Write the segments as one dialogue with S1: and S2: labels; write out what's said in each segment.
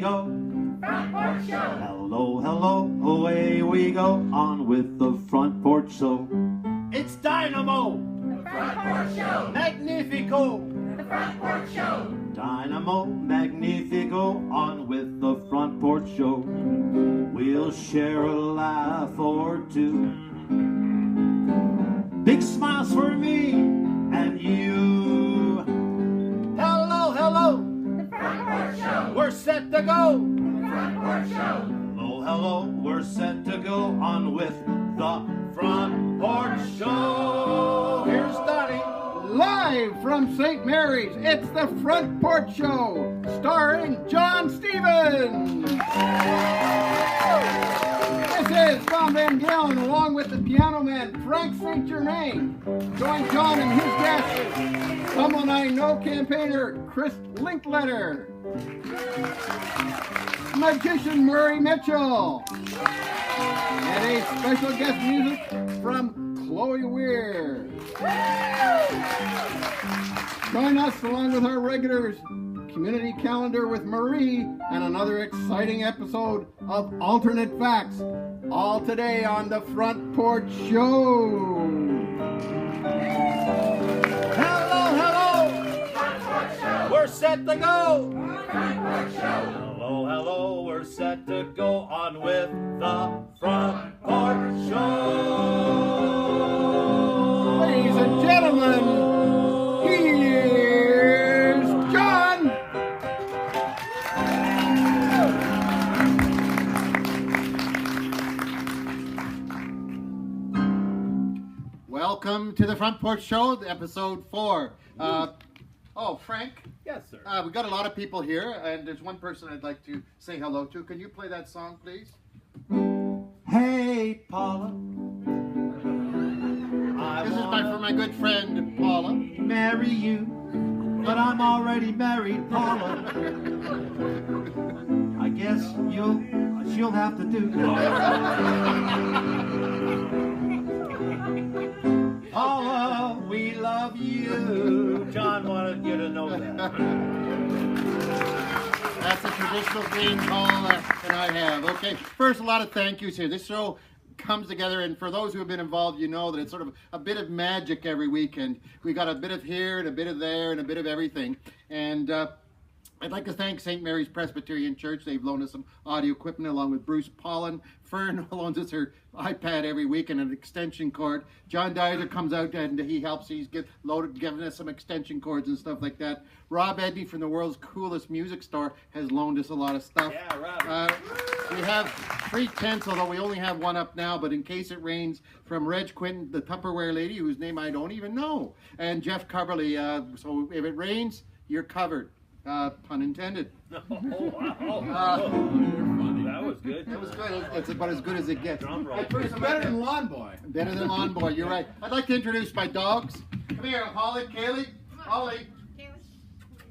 S1: go.
S2: Front Porch Show.
S1: Hello, hello, away we go on with the Front Porch Show. It's Dynamo.
S2: The Front Porch Show.
S1: Magnifico.
S2: The Front Porch Show.
S1: Dynamo, Magnifico, on with the Front Porch Show. We'll share a laugh or two. Big smiles for me and you. Hello, hello.
S2: The Front Porch Show.
S1: We're set to go.
S2: The Front Porch Show.
S1: Hello, hello. We're set to go on with the Front Porch Show. Here's Donnie.
S3: Live from St. Mary's, it's the Front Porch Show, starring John Stevens. This is Tom Van Galen, along with the piano man Frank St. Germain. Join John and his guests, someone I know campaigner Krista Linklater, magician Murray Mitchell, and a special guest music from Chloe Weir. Join us along with our regulars, community calendar with Marie, and another exciting episode of Alternate Facts. All today on the Front Porch Show.
S1: Hello, hello.
S2: Front Porch Show.
S1: We're set to go.
S2: Front Porch Show.
S1: Hello, hello. We're set to go on with the Front Porch Show.
S3: Ladies and gentlemen, here's John. Welcome to the Front Porch Show, episode 4. Frank,
S1: Yes, sir.
S3: we got a lot of people here, and there's one person I'd like to say hello to. Can you play that song, please?
S1: Hey, Paula.
S3: This is for my good friend, Paula.
S1: Marry you, but I'm already married, Paula. I guess she'll have to do. Paula, we love you. John wanted you to know that.
S3: That's a traditional theme call that I have. Okay, first, a lot of thank yous here. This show comes together, and for those who have been involved, you know that it's sort of a bit of magic every weekend. We got a bit of here and a bit of there and a bit of everything. And I'd like to thank St. Mary's Presbyterian Church. They've loaned us some audio equipment along with Bruce Pollan. Fern loans us her iPad every week and an extension cord. John Dyer comes out and he helps. He's giving us some extension cords and stuff like that. Rob Edney from the world's coolest music store has loaned us a lot of stuff.
S1: Yeah, Rob.
S3: We have 3 tents, although we only have one up now, but in case it rains, from Reg Quinton, the Tupperware lady, whose name I don't even know, and Jeff Coverly. So if it rains, you're covered. Pun intended.
S1: Oh, wow. That was good.
S3: It was good. It's about as good as it gets.
S1: Drum roll.
S3: It's better than Lawn Boy. Better than Lawn Boy, you're right. I'd like to introduce my dogs. Come here, Holly, Kaylee. Holly.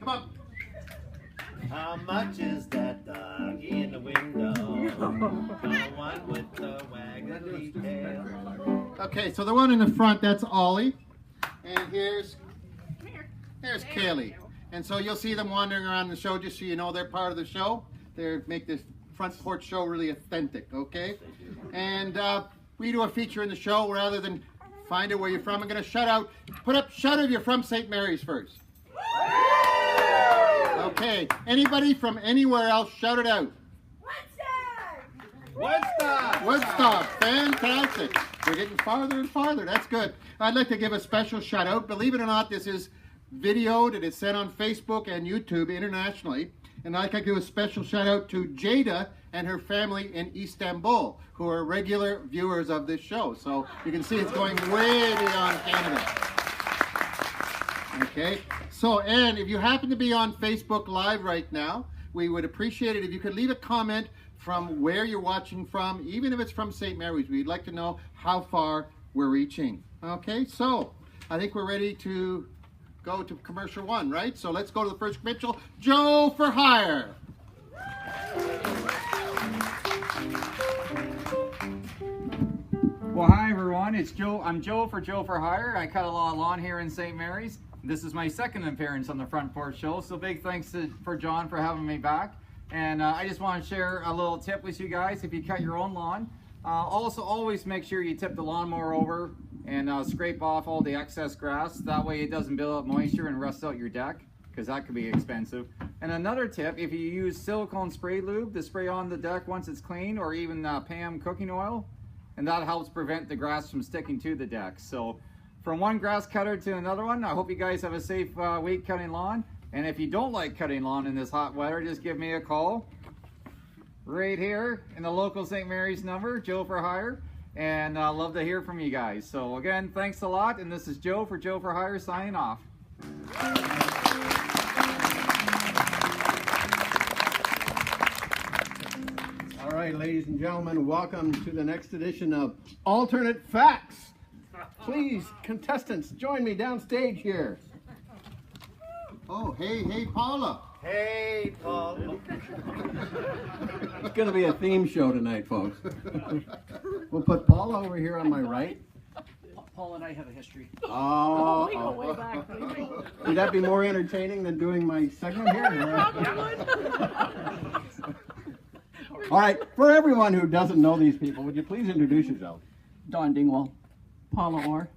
S3: Come on.
S1: How much is that dog in the window? The one with the waggly tail.
S3: Okay, so the one in the front, that's Ollie. And here's Kaylee. And so you'll see them wandering around the show just so you know they're part of the show. They make this Front Porch Show really authentic, okay? And we do a feature in the show rather than find out where you're from. I'm going to shout out if you're from St. Mary's first. Okay, anybody from anywhere else, shout it out. Woodstock, fantastic. We're getting farther and farther, that's good. I'd like to give a special shout out. Believe it or not, this is videoed. It is sent on Facebook and YouTube internationally. And I'd like to do a special shout out to Jada and her family in Istanbul, who are regular viewers of this show. So you can see it's going way beyond Canada. Okay, so and if you happen to be on Facebook Live right now, we would appreciate it if you could leave a comment from where you're watching from, even if it's from St. Mary's. We'd like to know how far we're reaching. Okay, so I think we're ready to go to commercial 1, right? So let's go to the first commercial. Joe for Hire.
S4: Well, hi everyone. It's Joe. I'm Joe for Hire. I cut a lot of lawn here in St. Mary's. This is my second appearance on the Front Porch Show, so big thanks for John for having me back. And I just want to share a little tip with you guys if you cut your own lawn. Also, always make sure you tip the lawnmower over and scrape off all the excess grass. That way it doesn't build up moisture and rust out your deck, because that could be expensive. And another tip, if you use silicone spray lube to spray on the deck once it's clean, or even Pam cooking oil, and that helps prevent the grass from sticking to the deck. So from one grass cutter to another one, I hope you guys have a safe week cutting lawn. And if you don't like cutting lawn in this hot weather, just give me a call right here in the local St. Mary's number, Joe for Hire. And I love to hear from you guys. So again, thanks a lot. And this is Joe for Hire signing off.
S5: All right, ladies and gentlemen, welcome to the next edition of Alternate Facts. Please, contestants, join me downstage here.
S3: Oh, hey, Paula.
S5: Hey, Paul. It's going to be a theme show tonight, folks. We'll put Paul over here on my right.
S6: Paul and I have a history.
S5: Oh,
S6: We go way back, baby.
S5: Would that be more entertaining than doing my segment here? All right, for everyone who doesn't know these people, would you please introduce yourself?
S6: Don Dingwall, Paula Orr.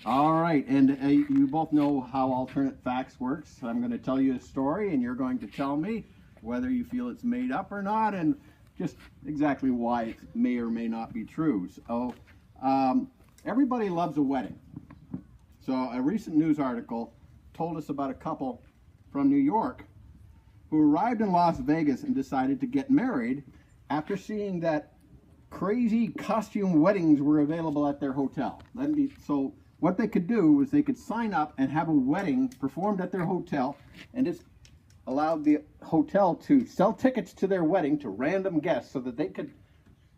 S5: All right, and you both know how Alternate Facts works. I'm going to tell you a story, and you're going to tell me whether you feel it's made up or not, and just exactly why it may or may not be true. So, everybody loves a wedding. So, a recent news article told us about a couple from New York who arrived in Las Vegas and decided to get married after seeing that crazy costume weddings were available at their hotel. So what they could do was they could sign up and have a wedding performed at their hotel, and just allowed the hotel to sell tickets to their wedding to random guests so that they could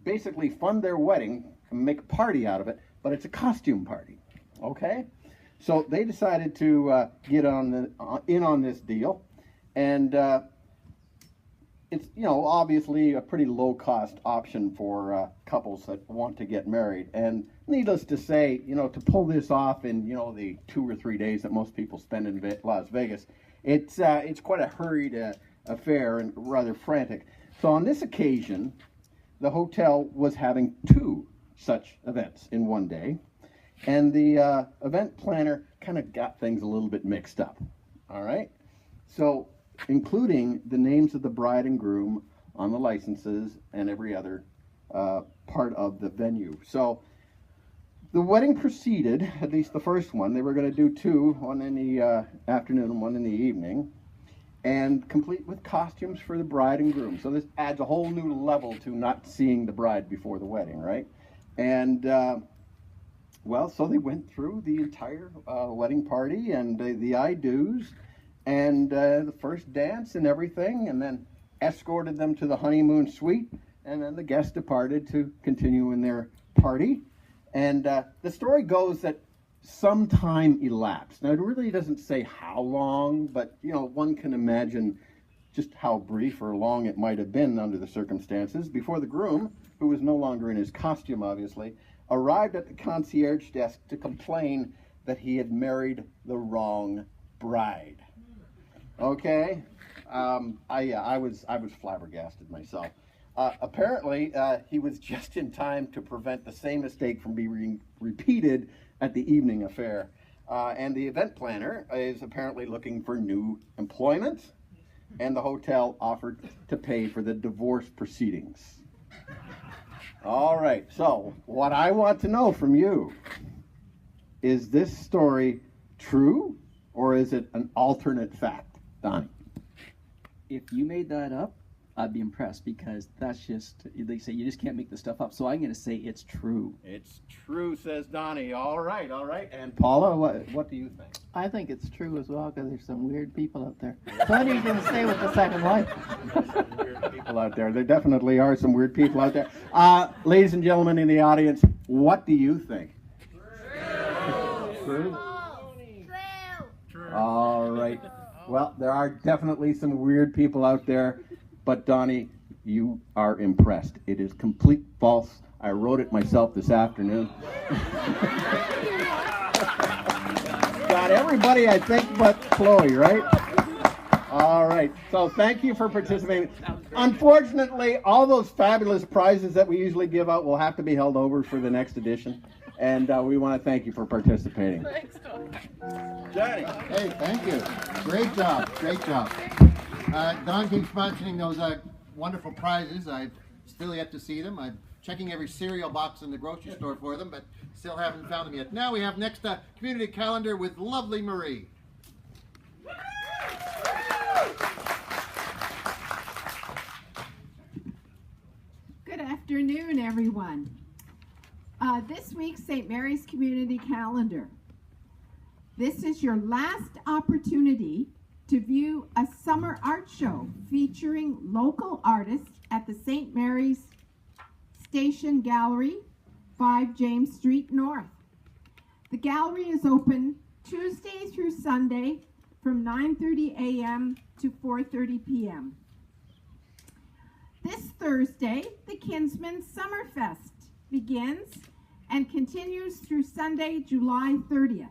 S5: basically fund their wedding and make a party out of it, but it's a costume party, okay? So they decided to get in on this deal, and it's, you know, obviously a pretty low-cost option for couples that want to get married. And needless to say, you know, to pull this off in, you know, the 2 or 3 days that most people spend in Las Vegas, it's quite a hurried affair and rather frantic. So on this occasion, the hotel was having 2 such events in one day, and the event planner kind of got things a little bit mixed up. All right, so including the names of the bride and groom on the licenses and every other part of the venue. So the wedding proceeded, at least the first one. They were going to do 2, one in the afternoon and one in the evening, and complete with costumes for the bride and groom. So this adds a whole new level to not seeing the bride before the wedding, right? And well, so they went through the entire wedding party and the I-dos, and the first dance and everything, and then escorted them to the honeymoon suite, and then the guests departed to continue in their party. And the story goes that some time elapsed. Now, it really doesn't say how long, but, you know, one can imagine just how brief or long it might have been under the circumstances before the groom, who was no longer in his costume, obviously, arrived at the concierge desk to complain that he had married the wrong bride. Okay, I was flabbergasted myself. Apparently, he was just in time to prevent the same mistake from being repeated at the evening affair. And the event planner is apparently looking for new employment, and the hotel offered to pay for the divorce proceedings. All right, so what I want to know from you, is this story true, or is it an alternate fact? Donnie?
S6: If you made that up, I'd be impressed, because that's just, they say you just can't make this stuff up. So I'm going to say it's true.
S5: It's true, says Donnie. All right. And Paula, what do you think?
S7: I think it's true as well, because there's some weird people out there. So what are you going to say with the second one?
S5: Some weird people out there. There definitely are some weird people out there. Ladies and gentlemen in the audience, what do you think? True. True? All right. Well, there are definitely some weird people out there, but Donnie, you are impressed. It is complete false. I wrote it myself this afternoon. Got everybody, I think, but Chloe, right? All right. So thank you for participating. Unfortunately, all those fabulous prizes that we usually give out will have to be held over for the next edition. And we want to thank you for participating.
S7: Thanks, Tom.
S5: Johnny.
S3: Hey, thank you. Great job. Great job. Don keeps mentioning those wonderful prizes. I've still yet to see them. I'm checking every cereal box in the grocery store for them, but still haven't found them yet. Now we have next community calendar with lovely Marie.
S8: Good afternoon, everyone. This week's St. Mary's Community Calendar. This is your last opportunity to view a summer art show featuring local artists at the St. Mary's Station Gallery, 5 James Street North. The gallery is open Tuesday through Sunday from 9:30 a.m. to 4:30 p.m. This Thursday, the Kinsman Summerfest begins and continues through Sunday, July 30th.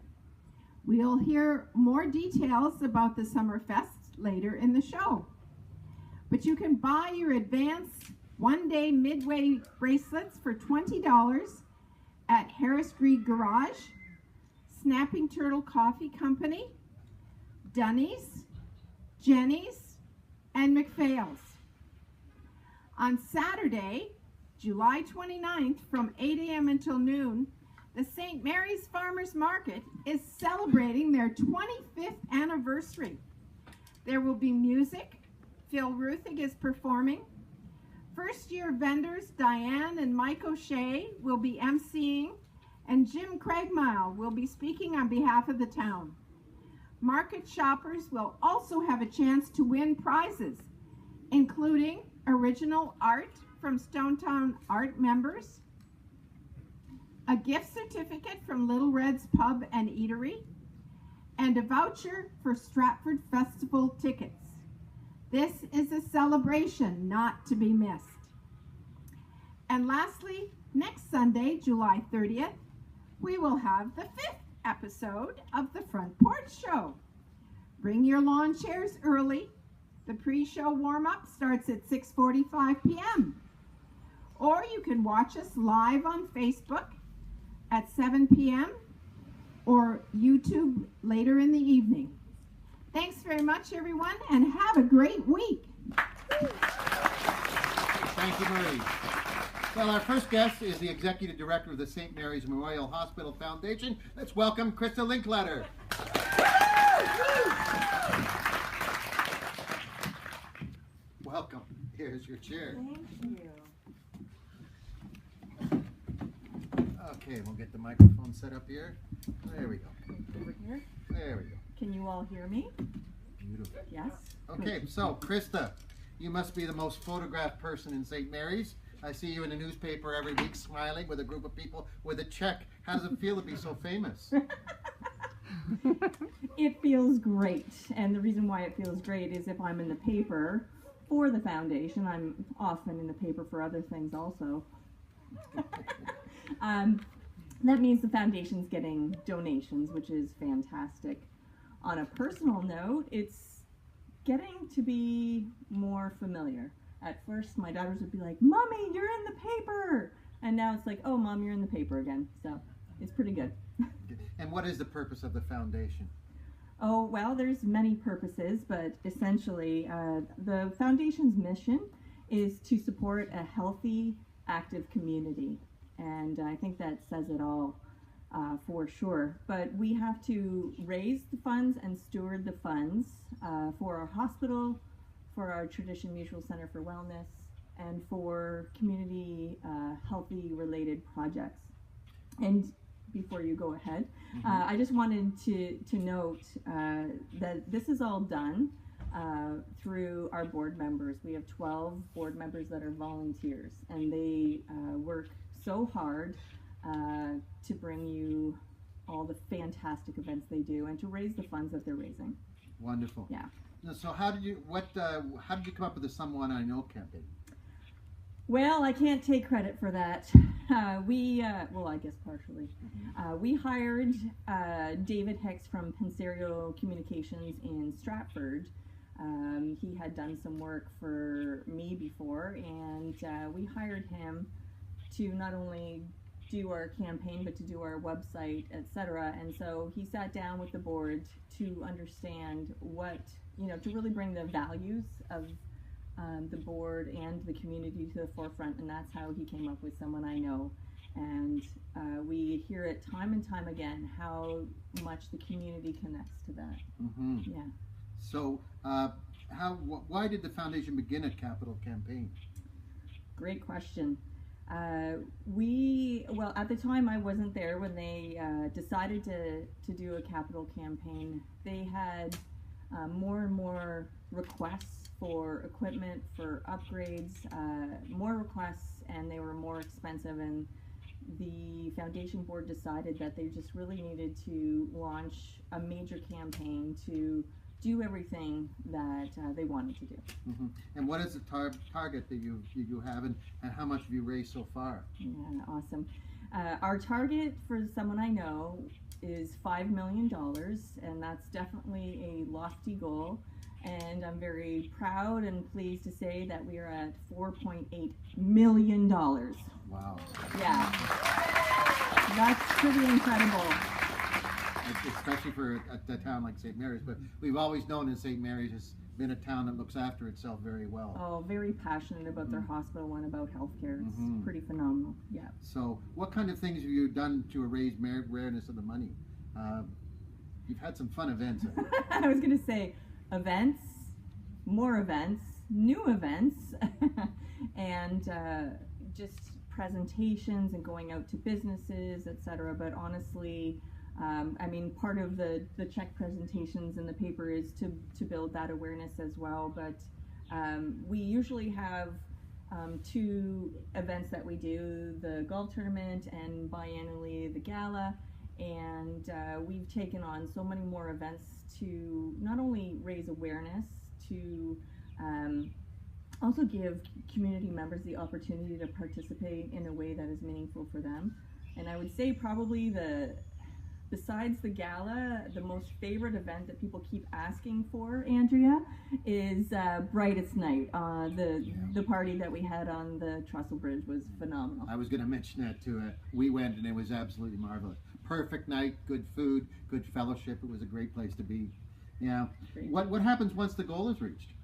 S8: We'll hear more details about the Summerfest later in the show. But you can buy your advance one-day Midway bracelets for $20 at Harris Greig Garage, Snapping Turtle Coffee Company, Dunny's, Jenny's, and McPhail's. On Saturday, July 29th from 8 a.m. until noon, the St. Mary's Farmers Market is celebrating their 25th anniversary. There will be music. Phil Ruthig is performing. First-year vendors Diane and Mike O'Shea will be emceeing, and Jim Craigmile will be speaking on behalf of the town. Market shoppers will also have a chance to win prizes, including original art from Stonetown Art members, a gift certificate from Little Red's Pub and Eatery, and a voucher for Stratford Festival tickets. This is a celebration not to be missed. And lastly, next Sunday, July 30th, we will have the 5th episode of the Front Porch Show. Bring your lawn chairs early. The pre-show warm-up starts at 6:45 p.m. Or you can watch us live on Facebook at 7 p.m. or YouTube later in the evening. Thanks very much, everyone, and have a great week.
S3: Thank you, Marie. Well, our first guest is the Executive Director of the St. Mary's Memorial Hospital Foundation. Let's welcome Krista Linklater. Welcome. Here's your chair.
S8: Thank you.
S3: Okay, we'll get the microphone set up here. There we go.
S8: Over here.
S3: There we go.
S8: Can you all hear me?
S3: Beautiful.
S8: Yes.
S3: Okay, so Krista, you must be the most photographed person in St. Mary's. I see you in the newspaper every week smiling with a group of people with a check. How does it feel to be so famous?
S9: It feels great, and the reason why it feels great is if I'm in the paper for the foundation, I'm often in the paper for other things also. That means the foundation's getting donations, which is fantastic. On a personal note, it's getting to be more familiar. At first, my daughters would be like, "Mommy, you're in the paper!" And now it's like, "Oh, Mom, you're in the paper again." So it's pretty good.
S3: And what is the purpose of the foundation?
S9: Oh, well, there's many purposes, but essentially the foundation's mission is to support a healthy, active community. And I think that says it all for sure. But we have to raise the funds and steward the funds for our hospital, for our Tradition Mutual Center for Wellness, and for community healthy related projects. And before you go ahead, I just wanted to note that this is all done through our board members. We have 12 board members that are volunteers, and they work so hard to bring you all the fantastic events they do and to raise the funds that they're raising.
S3: Wonderful.
S9: Yeah.
S3: Now, so how did you come up with the Someone I Know campaign?
S9: Well, I can't take credit for that. Well, I guess partially. We hired David Hicks from Pensario Communications in Stratford He had done some work for me before, and we hired him to not only do our campaign but to do our website, etc. And so he sat down with the board to understand what, to really bring the values of the board and the community to the forefront, and that's how he came up with Someone I Know. And we hear it time and time again how much the community connects to that.
S3: Mm-hmm.
S9: Yeah.
S3: So, why did the foundation begin a capital campaign?
S9: Great question. Well, at the time I wasn't there when they decided to do a capital campaign. They had more and more requests for equipment, for upgrades, more requests, and they were more expensive, and the foundation board decided that they just really needed to launch a major campaign to do everything that they wanted to do.
S3: Mm-hmm. And what is the target that you have, and how much have you raised so far?
S9: Yeah, awesome. Our target for Someone I Know is $5 million, and that's definitely a lofty goal. And I'm very proud and pleased to say that we are at $4.8 million.
S3: Wow.
S9: Yeah. That's pretty incredible.
S3: Especially for a town like St. Mary's, but we've always known that St. Mary's has been a town that looks after itself very well.
S9: Oh, very passionate about their hospital and about healthcare. It's pretty phenomenal. Yeah.
S3: So, what kind of things have you done to raise awareness of the money? You've had some fun events.
S9: I was going to say events, more events, new events, and just presentations and going out to businesses, etc. But honestly, I mean, part of the check presentations in the paper is to build that awareness as well. But we usually have two events that we do, the golf tournament and biannually the gala. And we've taken on so many more events to not only raise awareness, to also give community members the opportunity to participate in a way that is meaningful for them. And I would say probably besides the gala, the most favorite event that people keep asking for, Andrea, is Brightest Night. The party that we had on the Trestle Bridge was phenomenal.
S3: I was going to mention that too. We went and it was absolutely marvelous. Perfect night, good food, good fellowship. It was a great place to be. Yeah. What happens once the goal is reached?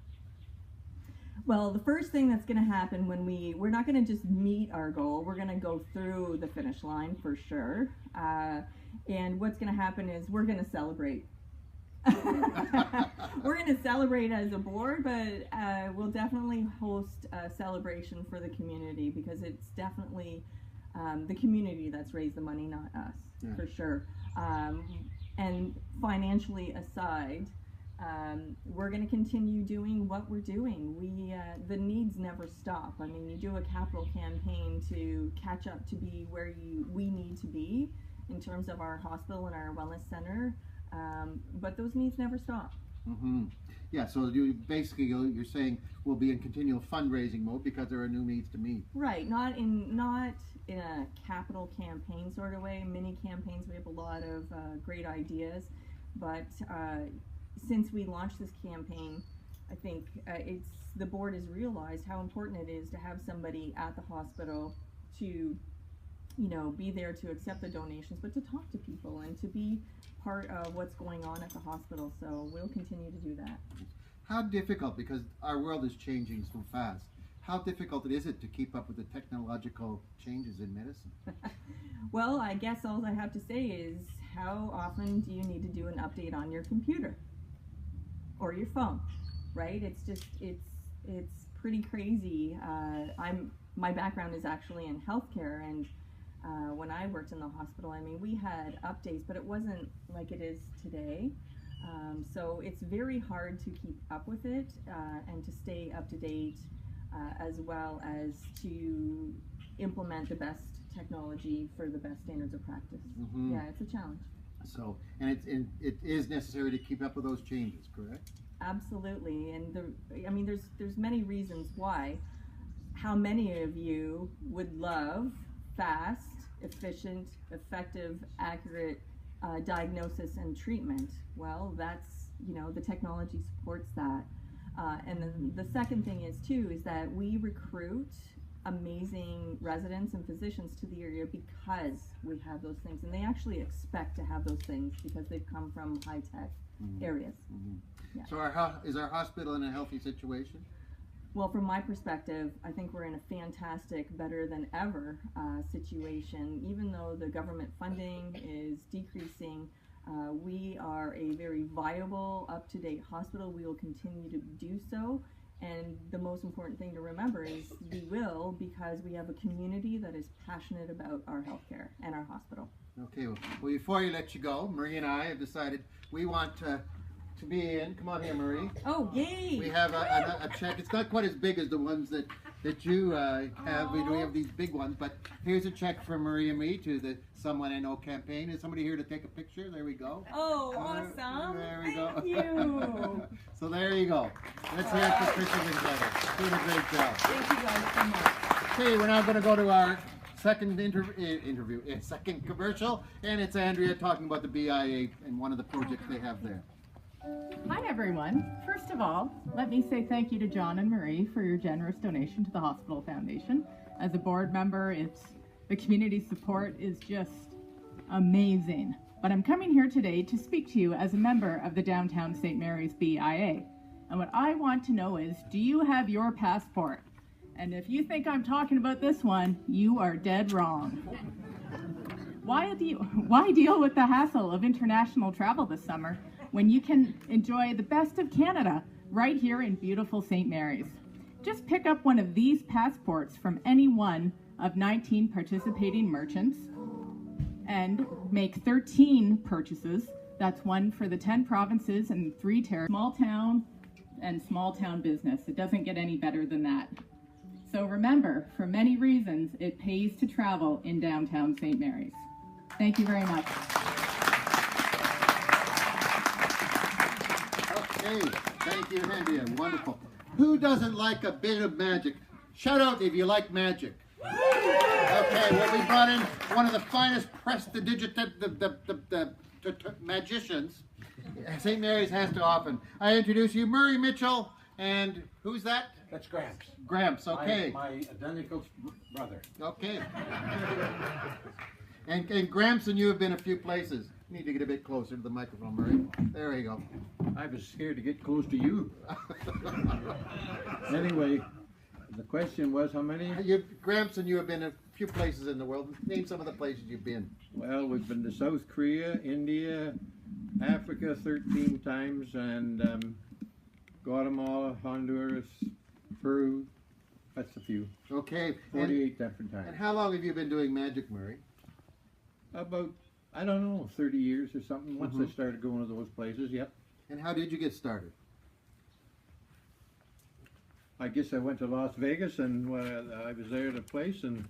S9: Well, the first thing that's going to happen when we're not going to just meet our goal, we're going to go through the finish line for sure. And what's going to happen is we're going to celebrate. We're going to celebrate as a board, but we'll definitely host a celebration for the community, because it's definitely the community that's raised the money, not us, for sure. And financially aside, we're going to continue doing what we're doing. The needs never stop. I mean, you do a capital campaign to catch up to be where we need to be in terms of our hospital and our wellness center, but those needs never stop.
S3: Mm-hmm. Yeah, so you're saying we'll be in continual fundraising mode because there are new needs to meet.
S9: Right, not in a capital campaign sort of way. Mini campaigns, we have a lot of great ideas, but since we launched this campaign, I think the board has realized how important it is to have somebody at the hospital to be there to accept the donations, but to talk to people and to be part of what's going on at the hospital. So we'll continue to do that.
S3: How difficult, because our world is changing so fast, how difficult is it to keep up with the technological changes in medicine?
S9: Well, I guess all I have to say is, how often do you need to do an update on your computer or your phone, right? It's pretty crazy. My background is actually in healthcare, and when I worked in the hospital, I mean, we had updates, but it wasn't like it is today. So it's very hard to keep up with it and to stay up to date, as well as to implement the best technology for the best standards of practice. Mm-hmm. Yeah, it's a challenge.
S3: So, and it is necessary to keep up with those changes, correct?
S9: Absolutely, and there's many reasons why. How many of you would love fast, efficient, effective, accurate diagnosis and treatment? Well, that's you know, the technology supports that. And then the second thing is too, is that we recruit amazing residents and physicians to the area because we have those things, and they actually expect to have those things because they've come from high-tech areas. Yeah.
S3: So is our hospital in a healthy situation?
S9: Well, from my perspective, I think we're in a fantastic, better than ever situation. Even though the government funding is decreasing, we are a very viable, up-to-date hospital. We will continue to do so. And the most important thing to remember is we will, because we have a community that is passionate about our healthcare and our hospital.
S3: Okay, well, before I let you go, Marie and I have decided we want to be in. Come on here, Marie.
S9: Oh, yay!
S3: We have a check. It's not quite as big as the ones that you have. We have these big ones, but here's a check from Marie and me to the Someone I Know campaign. Is somebody here to take a picture? There we go.
S9: Oh, awesome.
S3: There we go.
S9: Thank you.
S3: So there you go. Let's hear it for Krista Linklater. Doing a great job.
S9: Thank you guys so much.
S3: Okay, we're now going to go to our second second commercial, and it's Andrea talking about the BIA and one of the projects they have there.
S10: Hi everyone. First of all, let me say thank you to John and Marie for your generous donation to the Hospital Foundation. As a board member, the community support is just amazing. But I'm coming here today to speak to you as a member of the Downtown St. Mary's BIA. And what I want to know is, do you have your passport? And if you think I'm talking about this one, you are dead wrong. Why deal with the hassle of international travel this summer when you can enjoy the best of Canada right here in beautiful St. Mary's? Just pick up one of these passports from any one of 19 participating merchants and make 13 purchases. That's one for the 10 provinces and 3 territories. Small town and small town business. It doesn't get any better than that. So remember, for many reasons, it pays to travel in downtown St. Mary's. Thank you very much.
S3: Okay, thank you, Andrea. Wonderful. Who doesn't like a bit of magic? Shout out if you like magic. Okay, well, we brought in one of the finest magicians St. Mary's has to offer. I introduce you, Murray Mitchell, and who's that?
S11: That's Gramps.
S3: Gramps, okay.
S11: My identical brother.
S3: Okay. And Gramps and you have been a few places. You need to get a bit closer to the microphone, Murray. There you go.
S11: I was scared to get close to you. Anyway, the question was how many?
S3: Gramps and you have been a few places in the world. Name some of the places you've been.
S11: Well, we've been to South Korea, India, Africa 13 times, and Guatemala, Honduras, Peru. That's a few.
S3: Okay.
S11: 48 different times.
S3: And how long have you been doing magic, Murray?
S11: About, I don't know, 30 years or something. Once I started going to those places, yep.
S3: And how did you get started?
S11: I guess I went to Las Vegas, and I was there at a place, and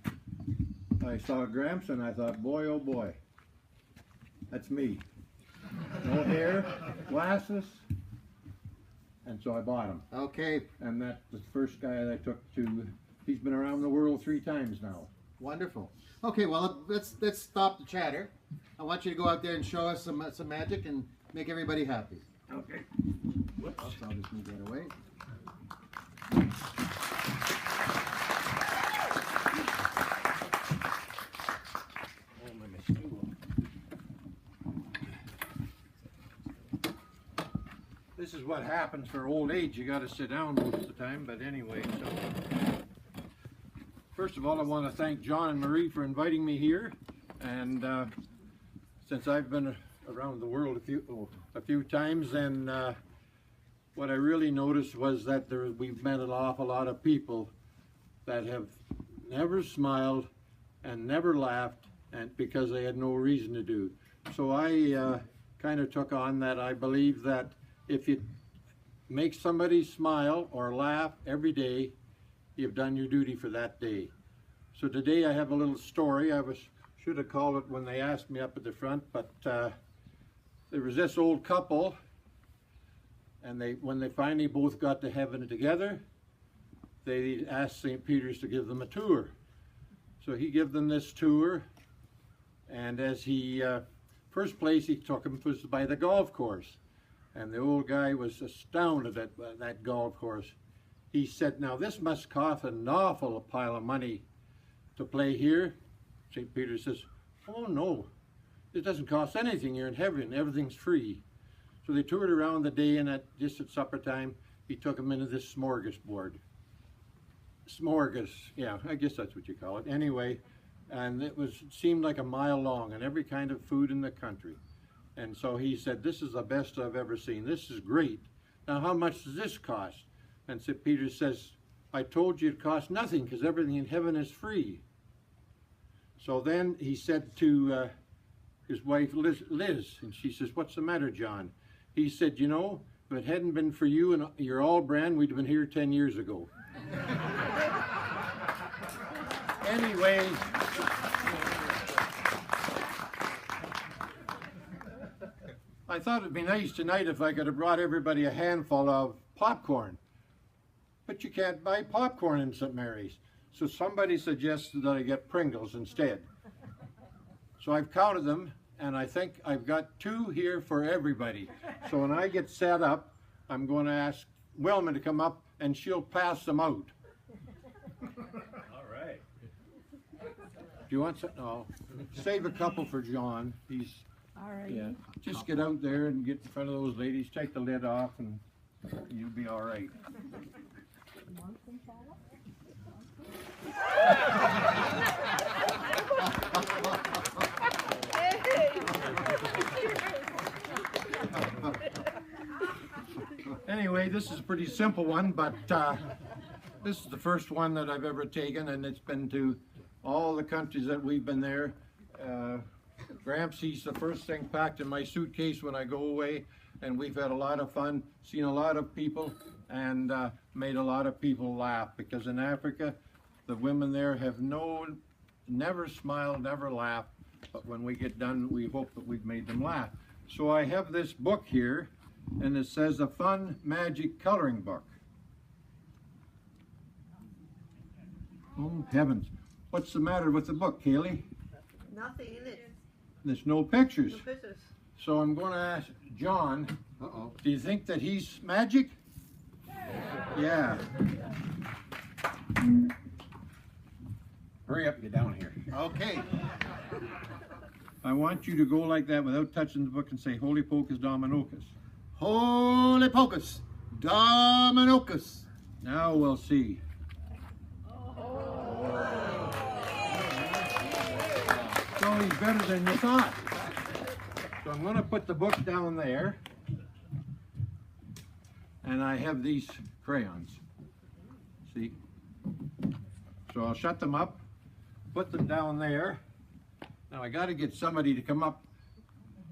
S11: I saw Gramps, and I thought, boy, oh boy, that's me. No hair, glasses, and so I bought him.
S3: Okay.
S11: And that's the first guy that I took to, he's been around the world 3 times now.
S3: Wonderful. Okay, well, let's stop the chatter. I want you to go out there and show us some magic and make everybody happy.
S11: Okay.
S3: Whoops. I'll just move that away.
S11: This is what happens for old age. You got to sit down most of the time, but anyway. So, first of all, I want to thank John and Marie for inviting me here. And since I've been around the world a few times, and what I really noticed was that we've met an awful lot of people that have never smiled and never laughed, and because they had no reason to do. So I kind of took on that. I believe that if you make somebody smile or laugh every day, you've done your duty for that day. So today I have a little story. Should have called it when they asked me up at the front, but there was this old couple, and when they finally both got to heaven together, they asked St. Peter's to give them a tour. So he gave them this tour, and as first place he took them was by the golf course. And the old guy was astounded at that golf course. He said, now this must cost an awful pile of money to play here. St. Peter says, oh no, it doesn't cost anything. You're in heaven, everything's free. So they toured around the day, and just at supper time, he took them into this smorgasbord. Yeah, I guess that's what you call it. Anyway, and it seemed like a mile long, and every kind of food in the country. And so he said, this is the best I've ever seen. This is great. Now how much does this cost? And St. Peter says, I told you it costs nothing because everything in heaven is free. So then he said to his wife Liz, and she says, what's the matter, John? He said, you know, if it hadn't been for you and your all brand, we'd have been here 10 years ago. Anyway, I thought it'd be nice tonight if I could have brought everybody a handful of popcorn. But you can't buy popcorn in St. Mary's. So somebody suggested that I get Pringles instead. So I've counted them, and I think I've got 2 here for everybody. So when I get set up, I'm going to ask Wilma to come up, and she'll pass them out.
S1: All right.
S11: Do you want some? No. Save a couple for John. He's,
S9: All right.
S11: yeah. Just get out there and get in front of those ladies, take the lid off, and you'll be all right. Anyway, this is a pretty simple one, but this is the first one that I've ever taken, and it's been to all the countries that we've been there. Gramsci's the first thing packed in my suitcase when I go away, and we've had a lot of fun, seen a lot of people, and made a lot of people laugh, because in Africa, the women there have never smiled, never laughed, but when we get done, we hope that we've made them laugh. So I have this book here, and it says a fun magic coloring book. Oh heavens, what's the matter with the book, Kaylee?
S12: Nothing in it.
S11: There's no pictures.
S12: No pictures.
S11: So I'm going to ask John, do you think that he's magic? Yeah. Hurry up, get down here. Okay. I want you to go like that without touching the book and say, Holy Pocus Dominocus.
S3: Holy Pocus, Dominocus.
S11: Now we'll see. So he's better than you thought. So I'm going to put the book down there. And I have these crayons. See? So I'll shut them up, put them down there. Now I got to get somebody to come up.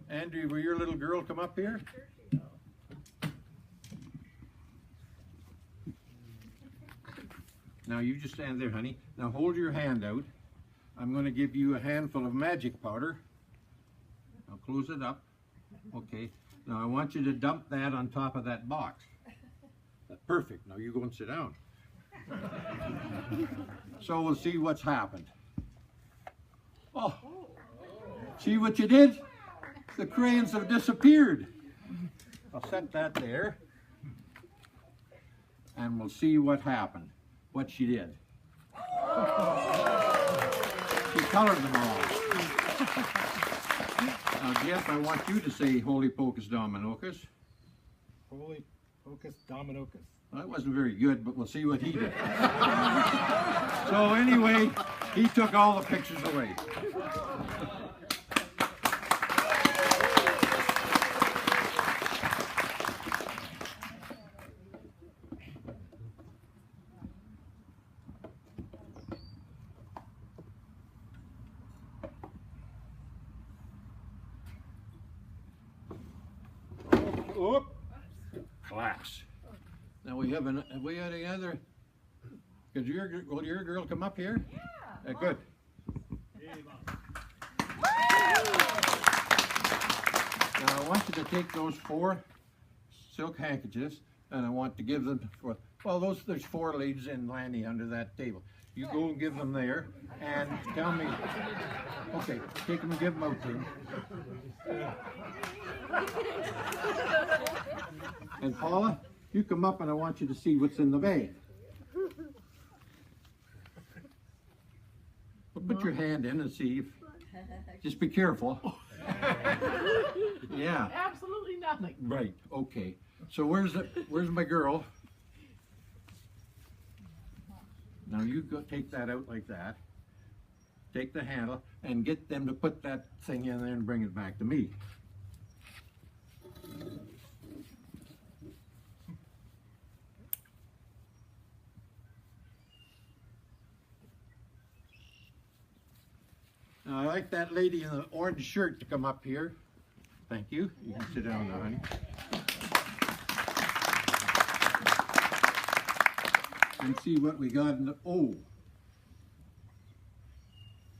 S11: Andrew, will your little girl come up here? Now you just stand there, honey. Now hold your hand out. I'm going to give you a handful of magic powder. I'll close it up. Okay. Now I want you to dump that on top of that box. That's perfect. Now you go and sit down. So we'll see what's happened. Oh, see what you did? The crayons have disappeared. I'll set that there. And we'll see what happened. What she did. She colored them all. Now Jeff, I want you to say Holy Pocus Dominocus.
S13: Holy Pocus Dominocus.
S11: Well, that wasn't very good, but we'll see what he did. So anyway, he took all the pictures away. Oop. Class. Now we have any other? Will your girl come up here? Yeah. Good. Now I want you to take those 4 silk handkerchiefs, and I want to give them for, well, there's 4 ladies in Lanny under that table. You go and give them there, and tell me. Okay, take them and give them out to them. And Paula, you come up and I want you to see what's in the bag. Well, put your hand in and see if, just be careful. Yeah.
S10: Absolutely nothing.
S11: Right, okay. So where's my girl? Now you go take that out like that. Take the handle and get them to put that thing in there and bring it back to me. Now, I'd like that lady in the orange shirt to come up here. Thank you. You can sit down now, honey. And see what we got in the, oh.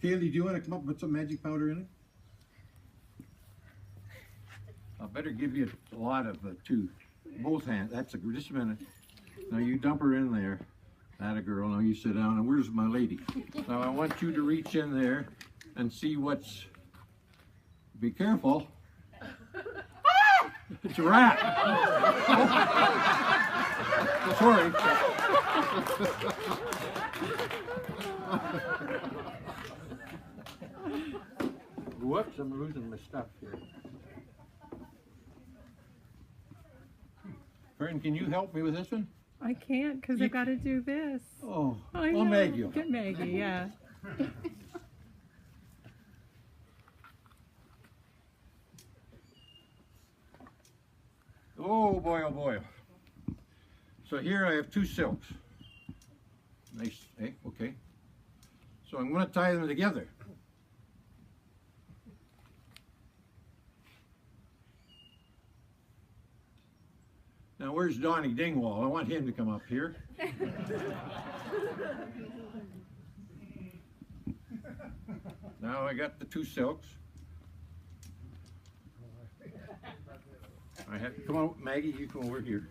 S11: Kaylee, do you want to come up with some magic powder in it? I better give you a lot of two. Both hands. That's a, just a minute. Now you dump her in there. That a girl. Now you sit down. And where's my lady? Now I want you to reach in there and see what's. Be careful. It's a rat. Sorry. Whoops, I'm losing my stuff here. Fern, can you help me with this one?
S14: I can't because I've got to do this.
S11: Oh,
S14: I
S11: well,
S14: know.
S11: Maggie.
S14: Get Maggie, yeah.
S11: Oh boy, oh boy. So here I have two silks. Nice, eh? Okay. So I'm going to tie them together. Now where's Donnie Dingwall? I want him to come up here. Now I got the two silks. I have, come on, Maggie, you come over here.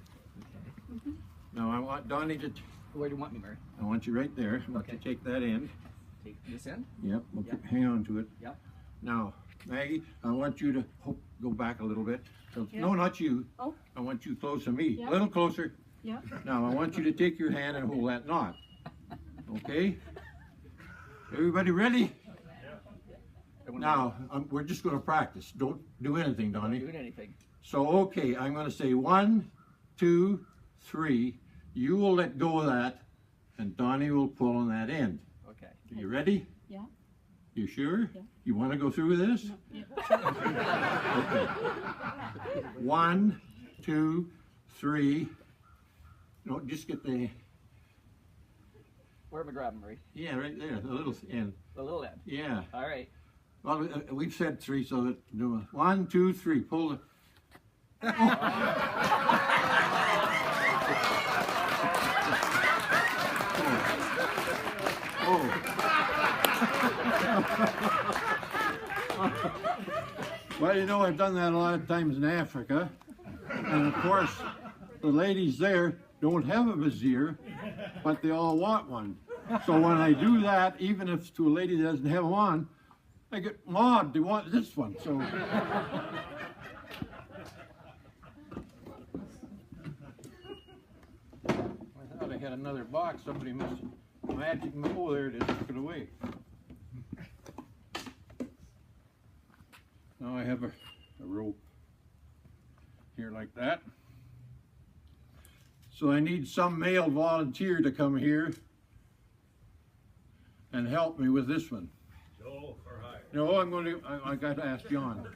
S11: Now I want Donnie to.
S6: Where do you want me, Mary?
S11: I want you right there. I want you to take that end.
S6: Take this end?
S11: Yep. We'll
S6: Yep.
S11: hang on to it.
S6: Yep.
S11: Now, Maggie, I want you to go back a little bit. So,
S14: Yep.
S11: no, not you.
S14: Oh.
S11: I want you close to me.
S14: Yep.
S11: A little closer.
S14: Yep.
S11: Now I want you to take your hand and hold that knot. Okay? Everybody ready? Now, we're just going to practice. Don't do anything, Donnie.
S6: Not doing anything.
S11: So, okay, I'm going to say 1, 2, 3. You will let go of that, and Donnie will pull on that end.
S6: Okay.
S11: Are you ready?
S10: Yeah.
S11: You sure?
S10: Yeah.
S11: You want to go through with this?
S10: Yeah.
S11: Okay. 1, 2, 3. No, just get the.
S6: Where am I grabbing, Mary?
S11: Yeah, right there, the little end.
S6: The little end.
S11: Yeah.
S6: All right.
S11: Well, we've said 3, so that do 1, 2, 3. Pull the. Well, you know, I've done that a lot of times in Africa. And of course, the ladies there don't have a vizier, but they all want one. So when I do that, even if to a lady that doesn't have one, I get maud, they want this one. So. I thought I had another box. Somebody must have magic. Oh, there it is. Took it away. Now I have a rope here like that. So I need some male volunteer to come here and help me with this one.
S13: Joe for hire.
S11: No, I'm going to. I got to ask John.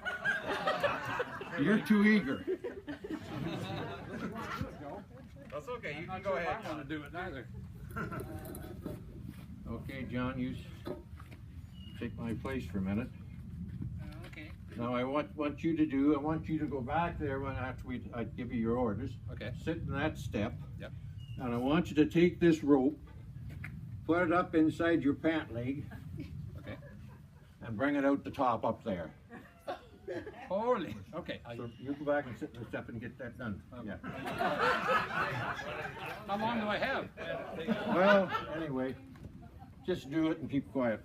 S11: You're too eager.
S13: That's okay. You can go ahead. I want to do it neither.
S11: Okay, John, you take my place for a minute.
S6: Okay.
S11: Now I want you to do. I want you to go back there when after I give you your orders.
S6: Okay.
S11: Sit in that step.
S6: Yep.
S11: And I want you to take this rope, put it up inside your pant leg.
S6: Okay.
S11: And bring it out the top up there.
S6: Holy. Okay.
S11: So you go back and sit in the step and get that done. Yeah.
S6: How long do I have?
S11: Well, anyway, just do it and keep quiet.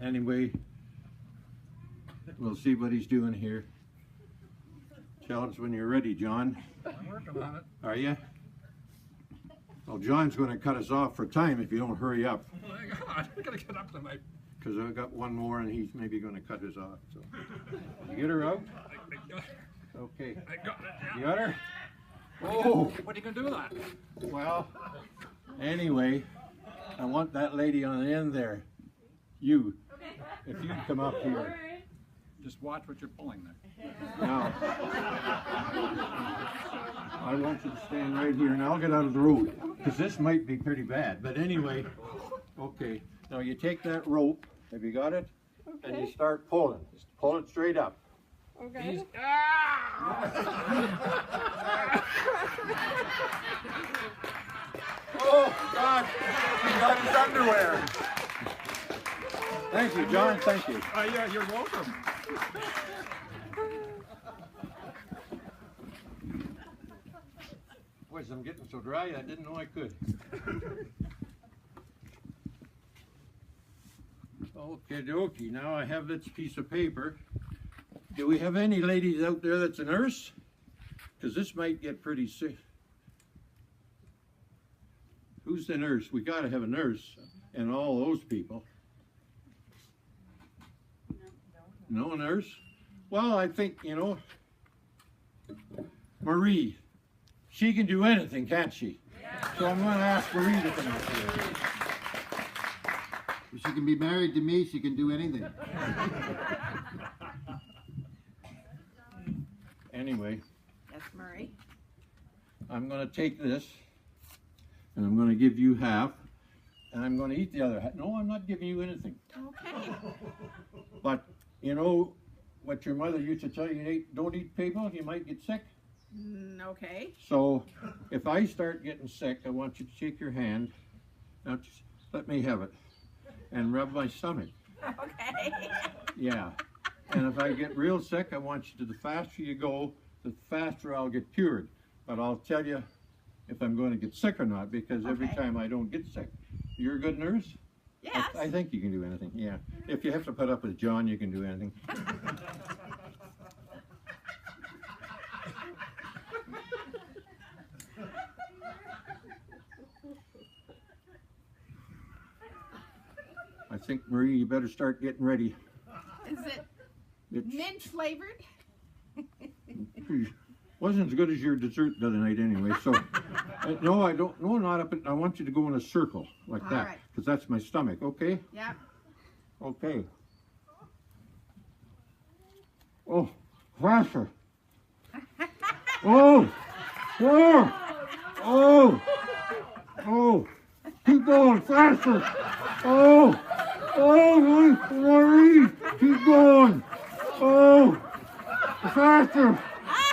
S11: Anyway, We'll see what he's doing here. Tell us when you're ready, John.
S13: I'm working on it.
S11: Are you? Well, John's going to cut us off for time if you don't hurry up.
S13: Oh my God, I gotta get up tonight.
S11: Because I've got one more and he's maybe going to cut us off. So, you get her out? Okay.
S13: I got it.
S11: You got her? Oh!
S13: What are you gonna do with that?
S11: Well, anyway, I want that lady on the end there. You. If you'd come up here.
S13: Just watch what you're pulling there.
S11: Now, I want you to stand right here and I'll get out of the road. Because this might be pretty bad. But anyway, okay. Now you take that rope. Have you got it? Okay. And you start pulling. Just pull it straight up.
S14: Okay.
S11: Oh, God. He got his underwear. Thank you, John. Thank you.
S13: Yeah, you're welcome.
S11: Boys, I'm getting so dry I didn't know I could. Okay, dokie. Now I have this piece of paper. Do we have any ladies out there that's a nurse? Because this might get pretty sick. Who's the nurse? We got to have a nurse and all those people. No nurse? Well, I think, you know, Marie, she can do anything, can't she? Yeah. So I'm going to ask Marie to come out here.
S3: If she can be married to me, she can do anything.
S11: Anyway.
S12: Yes, Murray.
S11: I'm going to take this, and I'm going to give you half, and I'm going to eat the other half. No, I'm not giving you anything.
S12: Okay.
S11: But, you know, what your mother used to tell you, don't eat people, you might get sick.
S12: Okay.
S11: So, if I start getting sick, I want you to shake your hand. Now, just let me have it. And rub my stomach.
S12: Okay.
S11: Yeah. And if I get real sick, I want you to, the faster you go, the faster I'll get cured. But I'll tell you if I'm going to get sick or not, because every time I don't get sick. You're a good nurse?
S12: Yes.
S11: I think you can do anything, yeah. If you have to put up with John, you can do anything. I think, Marie, you better start getting ready.
S8: Is it mint flavored?
S11: Wasn't as good as your dessert the other night anyway, so no, I don't, no, not up, I want you to go in a circle like
S8: All
S11: that,
S8: right.
S11: because that's my stomach, okay?
S8: Yeah.
S11: Okay. Oh, faster. Oh, oh, oh, oh, keep going, faster. Oh, oh, Marie, keep going. Oh, faster.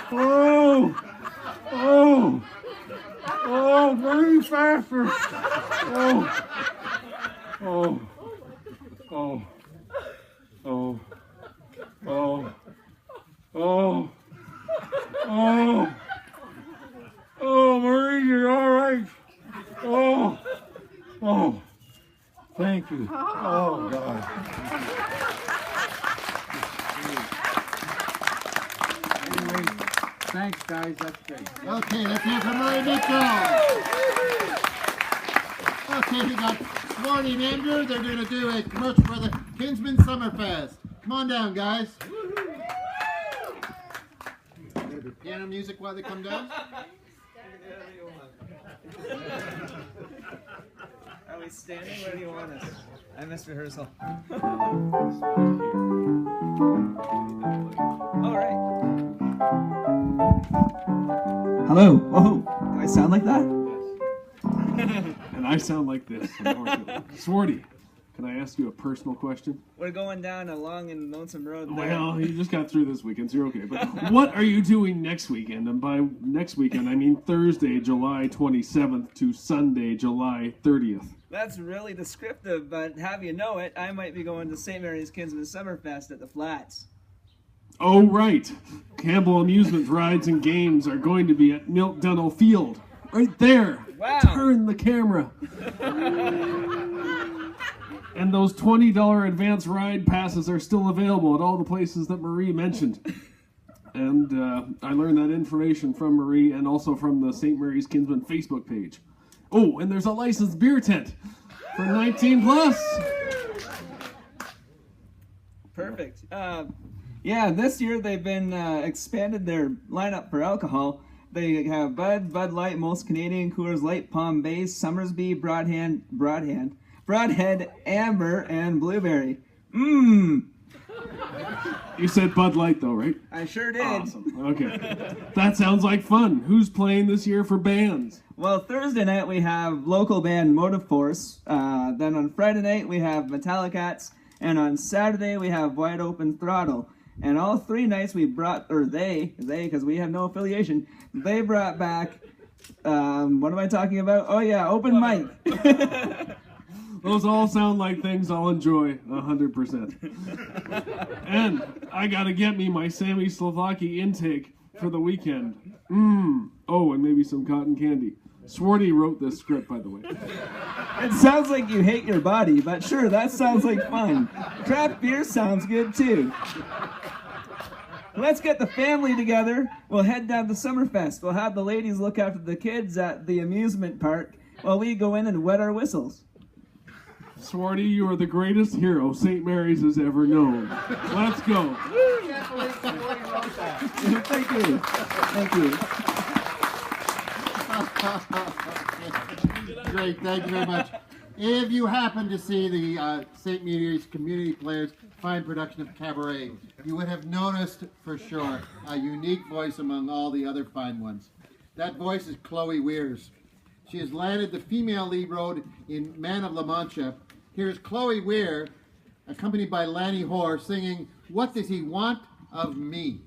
S11: Oh, oh, oh, Marie, faster. Oh, oh, oh, oh, oh, oh, oh, oh, Marie, you're all right. Oh, oh, thank you. Oh, God. Anyway, thanks, guys. That's great.
S3: Okay, let's hear from Marie Mitchell. Okay, we got Smarty and Andrew. They're going to do a commercial for the Kinsman Summerfest. Come on down, guys. Piano music while they come down.
S15: Are we standing? Where do you want us? I missed rehearsal. All right.
S16: Hello. Oh,
S15: Do I sound like that?
S16: and I sound like this. Swarty, can I ask you a personal question?
S15: We're going down a long and lonesome road.
S16: Well, you just got through this weekend, so you're okay. But what are you doing next weekend? And by next weekend, I mean Thursday, July 27th to Sunday, July 30th.
S15: That's really descriptive, but have you know it, I might be going to St. Mary's Kinsman Summerfest at the Flats.
S16: Oh, right. Campbell Amusement Rides and Games are going to be at Milt Dunnell Field. Right there.
S15: Wow.
S16: Turn the camera. And those $20 advance ride passes are still available at all the places that Marie mentioned. And I learned that information from Marie and also from the St. Mary's Kinsman Facebook page. Oh, and there's a licensed beer tent for 19 plus.
S15: Perfect. Yeah, this year they've been expanded their lineup for alcohol. They have Bud, Bud Light, Most Canadian, Coors Light, Palm Bay, Summersby, Broadhead, Amber, and Blueberry. Mmm.
S16: You said Bud Light though, right?
S15: I sure did.
S16: Awesome. Okay. That sounds like fun. Who's playing this year for bands?
S15: Well, Thursday night we have local band Motive Force. Then on Friday night we have Metallicats. And on Saturday we have Wide Open Throttle. And all 3 nights we brought, or they, because we have no affiliation, they brought back, what am I talking about? Oh yeah, open mic.
S16: Those all sound like things I'll enjoy 100%. And I gotta get me my Sammy Slovaki intake for the weekend. Oh, and maybe some cotton candy. Swarty wrote this script, by the way.
S15: It sounds like you hate your body, but sure, that sounds like fun. Craft beer sounds good too. Let's get the family together. We'll head down to Summerfest. We'll have the ladies look after the kids at the amusement park while we go in and wet our whistles.
S16: Swarty, you are the greatest hero St. Mary's has ever known. Let's go.
S15: Thank you. Thank you.
S3: Great, thank you very much. If you happen to see the St. Mary's Community Players fine production of Cabaret, you would have noticed for sure a unique voice among all the other fine ones. That voice is Chloe Weir's. She has landed the female lead role in Man of La Mancha. Here's Chloe Weir, accompanied by Lanny Hoare, singing What Does He Want of Me?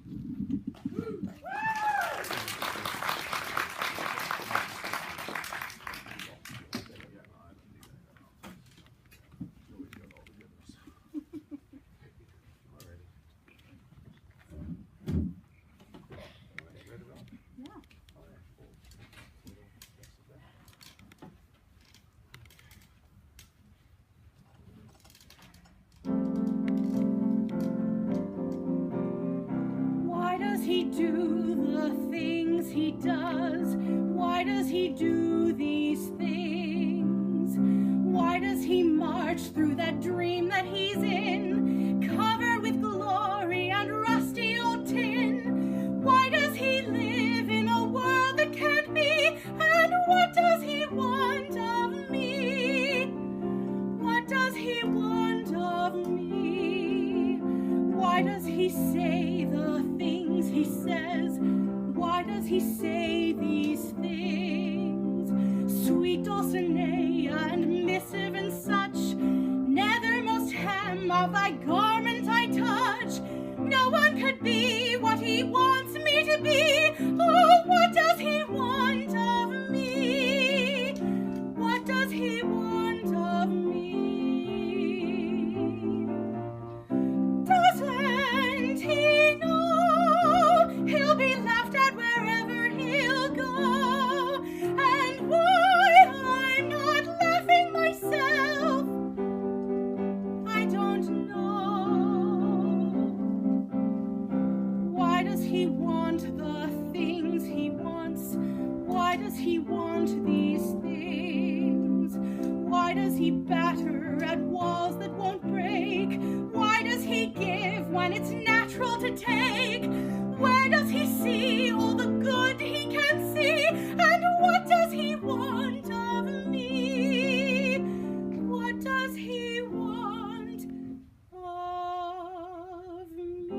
S17: He do the things he does? Why does he do these things? Why does he march through that dream that he's in, covered with glory and rusty old tin? Why does he live in a world that can't be? And what does he want of me? What does he want of me? Why does he say the things he says? Why does he say these things? Sweet Dulcinea and missive and such, nethermost hem of thy garment I touch. No one could be what he wants me to be. Oh, what does he want of me? What does he want of me? Doesn't he know he'll be laughed at wherever he'll go? And why I'm not laughing myself, I don't know. Why does he want the things he wants? Why does he want these things? Why does he batter at walls that won't break? Why does he give when it's natural to take? Where does he see all the good he can see? And what does he want of me? What does he want of me?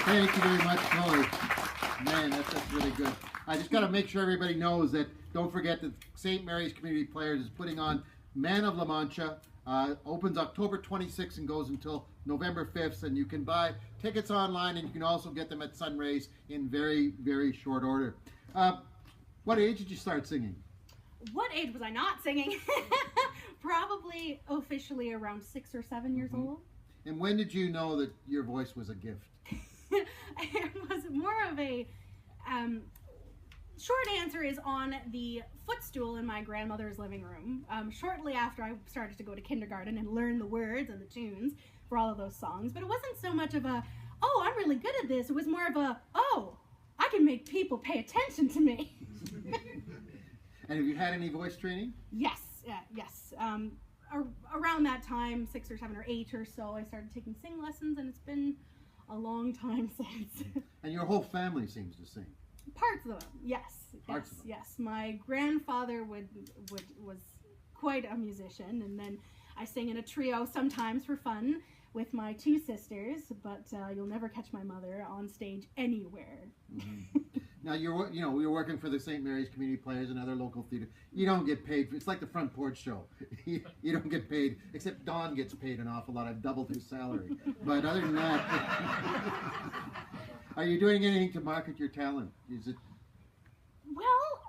S3: Thank you very much, Chloe. Man, that's really good. I just got to make sure everybody knows that, don't forget that St. Mary's Community Players is putting on Man of La Mancha. Opens October 26th and goes until November 5th. And you can buy tickets online, and you can also get them at Sunrays in very, very short order. What age did you start singing?
S18: What age was I not singing? Probably officially around 6 or 7 years old.
S3: And when did you know that your voice was a gift?
S18: it was more of a short answer is on the footstool in my grandmother's living room. Shortly after I started to go to kindergarten and learn the words and the tunes for all of those songs, but it wasn't so much of a, oh, I'm really good at this. It was more of a, oh, I can make people pay attention to me.
S3: And have you had any voice training?
S18: Yes, yes. Around that time, 6 or 7 or 8 or so, I started taking sing lessons, and it's been a long time since.
S3: And your whole family seems to sing.
S18: Parts of them, yes,
S3: Parts of them.
S18: yes. My grandfather was quite a musician, and then I sang in a trio sometimes for fun with my 2 sisters, but you'll never catch my mother on stage anywhere.
S3: Mm-hmm. Now we were working for the St. Mary's Community Players and other local theater. You don't get paid. It's like the Front Porch Show. You don't get paid, except Don gets paid an awful lot. I've doubled his salary. But other than that, are you doing anything to market your talent? Is it?
S18: Well,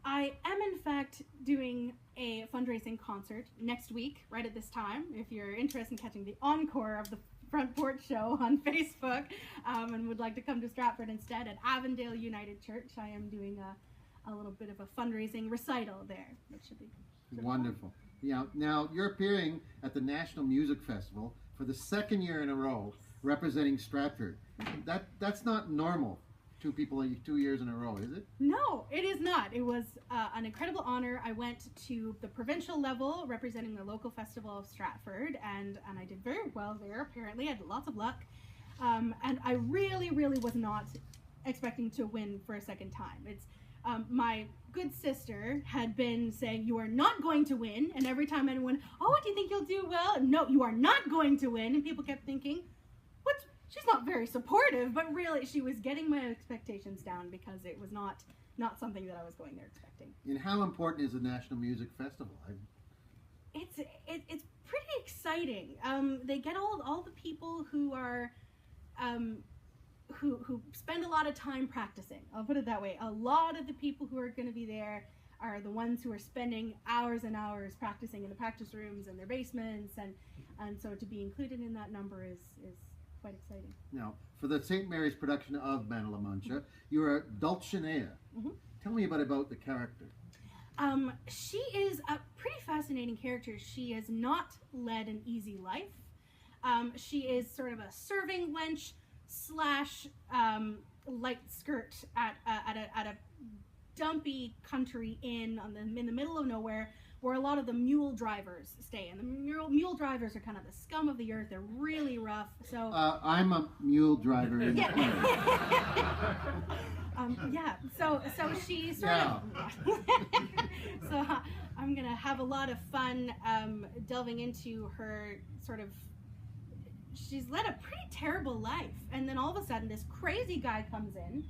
S18: I am in fact doing a fundraising concert next week, right at this time. If you're interested in catching the encore of the Front Porch Show on Facebook and would like to come to Stratford instead at Avondale United Church, I am doing a little bit of a fundraising recital there, which should be
S3: Wonderful. Yeah. Now you're appearing at the National Music Festival for the 2nd year in a row, representing Stratford. That's not normal. 2 people 2 years in a row, is it?
S18: No, it is not. It was an incredible honor. I went to the provincial level representing the local festival of Stratford, and I did very well there, apparently. I had lots of luck. And I really, really was not expecting to win for a second time. It's my good sister had been saying, you are not going to win, and every time anyone, oh, do you think you'll do well? No, you are not going to win, and people kept thinking, she's not very supportive, but really she was getting my expectations down because it was not something that I was going there expecting.
S3: And how important is the National Music Festival?
S18: It's pretty exciting. They get all the people who are who spend a lot of time practicing. I'll put it that way. A lot of the people who are going to be there are the ones who are spending hours and hours practicing in the practice rooms and their basements, and so to be included in that number is quite exciting.
S3: Now, for the St. Mary's production of Mana La Mancha, you're a Dulcinea.
S18: Mm-hmm.
S3: Tell me about the character.
S18: She is a pretty fascinating character. She has not led an easy life. She is sort of a serving wench slash light skirt at a dumpy country inn in the middle of nowhere, where a lot of the mule drivers stay. And the mule drivers are kind of the scum of the earth. They're really rough. So
S3: I'm a mule driver in
S18: yeah. So she sort of. So I'm gonna have a lot of fun delving into her sort of. She's led a pretty terrible life, and then all of a sudden this crazy guy comes in.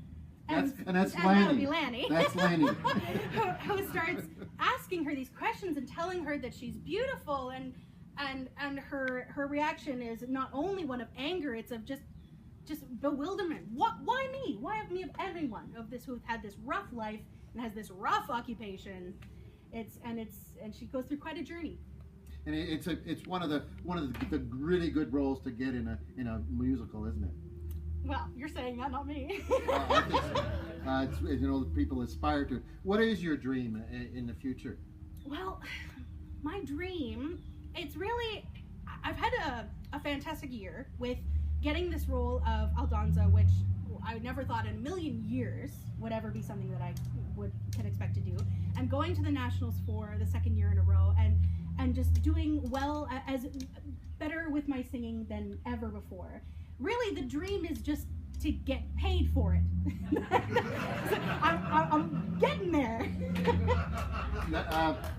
S3: And that's
S18: and
S3: Lanny.
S18: That would be Lanny.
S3: That's Lanny.
S18: who starts asking her these questions and telling her that she's beautiful, and her reaction is not only one of anger, it's of just bewilderment. Why me? Why me of everyone of this who've had this rough life and has this rough occupation? And she goes through quite a journey.
S3: And it's one of the really good roles to get in a musical, isn't it?
S18: Well, you're saying that, not me.
S3: I think so. It's, people aspire to. What is your dream in the future?
S18: Well, my dream, it's really, I've had a fantastic year with getting this role of Aldonza, which I never thought in a million years would ever be something that I could expect to do, and going to the Nationals for the 2nd year in a row, and just doing well, as better with my singing than ever before. Really, the dream is just to get paid for it. I'm getting there.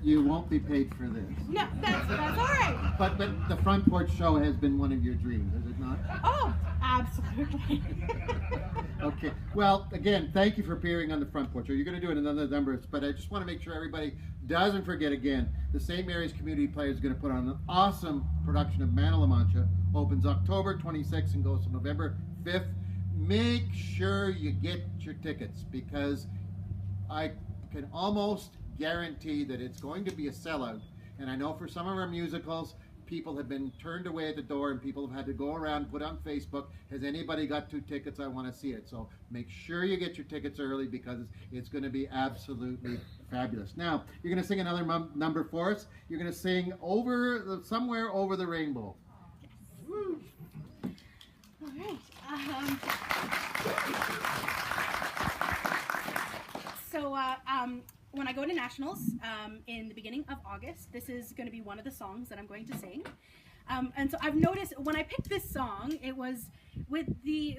S3: You won't be paid for this.
S18: No, that's all right.
S3: But the Front Porch Show has been one of your dreams, is it not?
S18: Oh, absolutely.
S3: Okay. Well, again, thank you for appearing on the Front Porch Show. You're going to do it in another number, but I just want to make sure everybody doesn't forget again, the St. Mary's Community Players is going to put on an awesome production of Mana La Mancha. Opens October 26th and goes to November 5th. Make sure you get your tickets, because I can almost guarantee that it's going to be a sellout. And I know for some of our musicals, people have been turned away at the door, and people have had to go around, put on Facebook, has anybody got 2 tickets? I want to see it. So make sure you get your tickets early, because it's going to be absolutely fabulous. Now, you're going to sing another number for us. You're going to sing Somewhere Over the Rainbow.
S18: Woo. All right. When I go to nationals in the beginning of August, this is going to be one of the songs that I'm going to sing. And so I've noticed when I picked this song, it was with the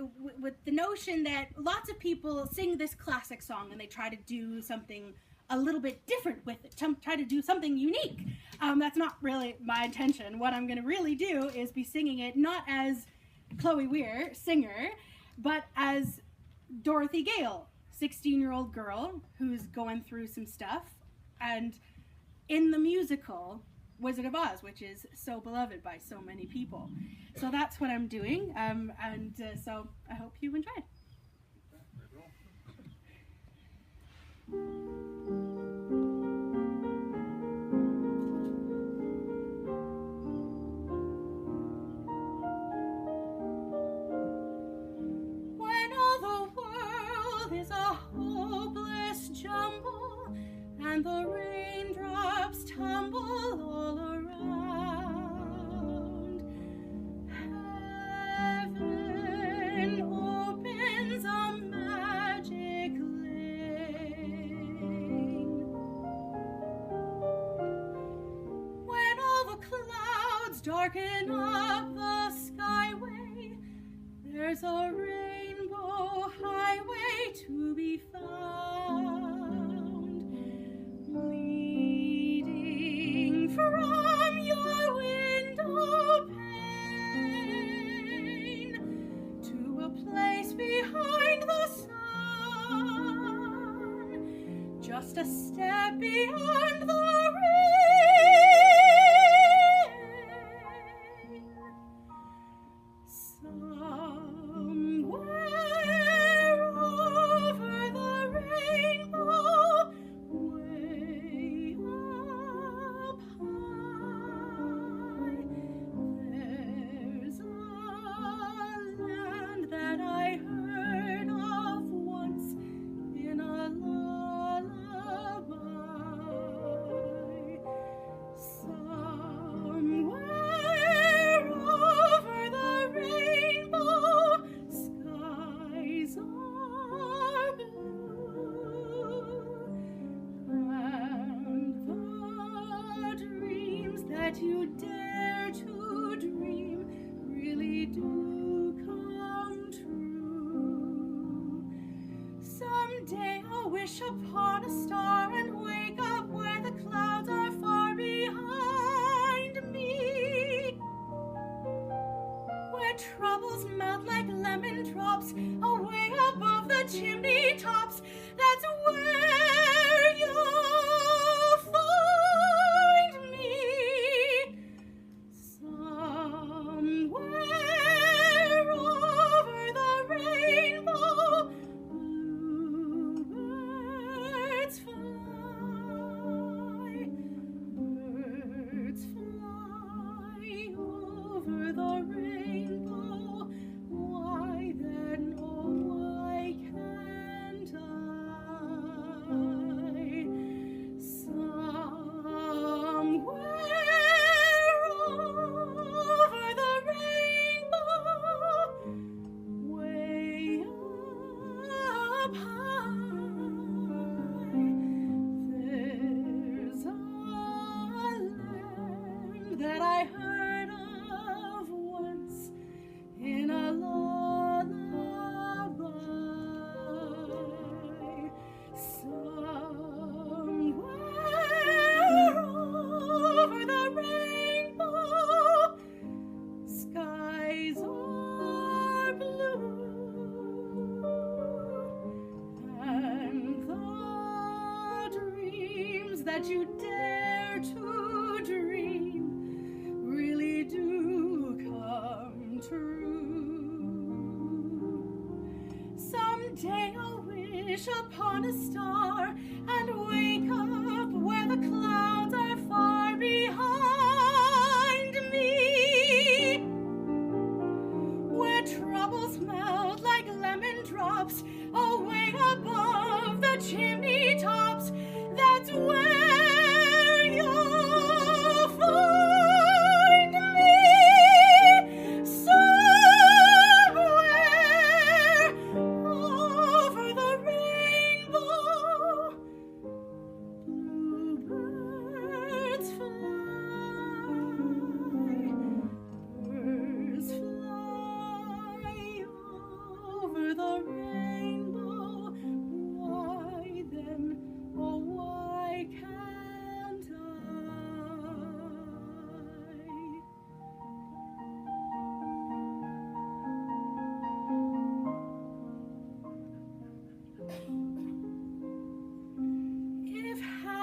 S18: notion that lots of people sing this classic song and they try to do something a little bit different with it, try to do something unique. That's not really my intention. What I'm going to really do is be singing it not as Chloe Weir, singer, but as Dorothy Gale, 16-year-old girl who's going through some stuff, and in the musical Wizard of Oz, which is so beloved by so many people. So that's what I'm doing, so I hope you enjoy it. When all the world is a hopeless jumble and the raindrops tumble all around, heaven opens a magic lane. When all the clouds darken up the skyway, there's a rainbow highway to be found, leading from your window pane to a place behind the sun, just a step beyond the rain. Somewhere over the rainbow, way up high, there's a land that I heard of once in a lullaby. Somewhere over the rainbow, skies are blue, and the dreams that you dare to dream really do come true. Someday I'll wish upon a star and wake up where the clouds are far behind me, where troubles melt like lemon drops away above the chimney tops. That's where you'll find me. Somewhere over the rainbow, bluebirds fly, birds fly over the rainbow. Why then, oh why can't I? Somewhere over the rainbow, way up high, there's a land that I heard of once in a lullaby. Somewhere over the rainbow, skies are blue, and the dreams that you dare to dream really do come true. Someday I'll wish upon a star and wake up where the clouds are far behind me,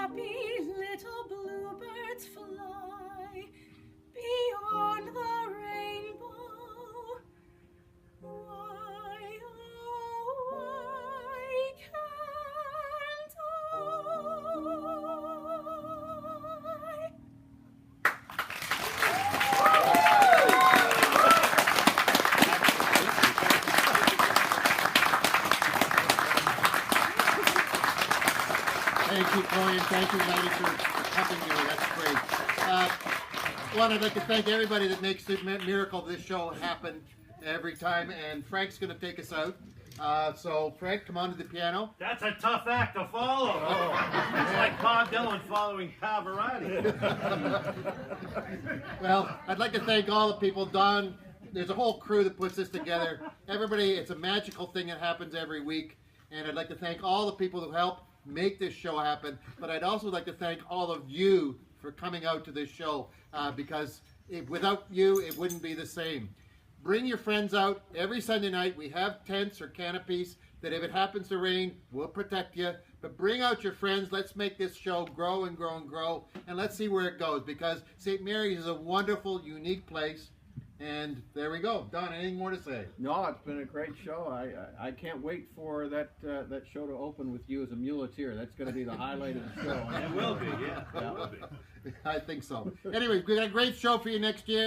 S17: happy little bluebirds fly beyond the rainbow. Why, oh, why can't I?
S3: Thank you, Chloe, and thank you, lady, for helping me. That's great. One, I'd like to thank everybody that makes the miracle of this show happen every time, and Frank's going to take us out. So, Frank, come on to the piano.
S1: That's a tough act to follow. It's like Bob Dylan following Pavarotti.
S3: Well, I'd like to thank all the people. Don, there's a whole crew that puts this together. Everybody, it's a magical thing that happens every week. And I'd like to thank all the people who help make this show happen. But I'd also like to thank all of you for coming out to this show, because without you, it wouldn't be the same. Bring your friends out every Sunday night. We have tents or canopies that if it happens to rain, we'll protect you. But bring out your friends. Let's make this show grow and grow and grow. And let's see where it goes, because St. Mary's is a wonderful, unique place. And there we go. Don, anything more to say?
S5: No, it's been a great show. I can't wait for that show to open with you as a muleteer. That's going to be the highlight of the show.
S1: It will be, yeah. It will be.
S3: I think so. Anyway, we've got a great show for you next week.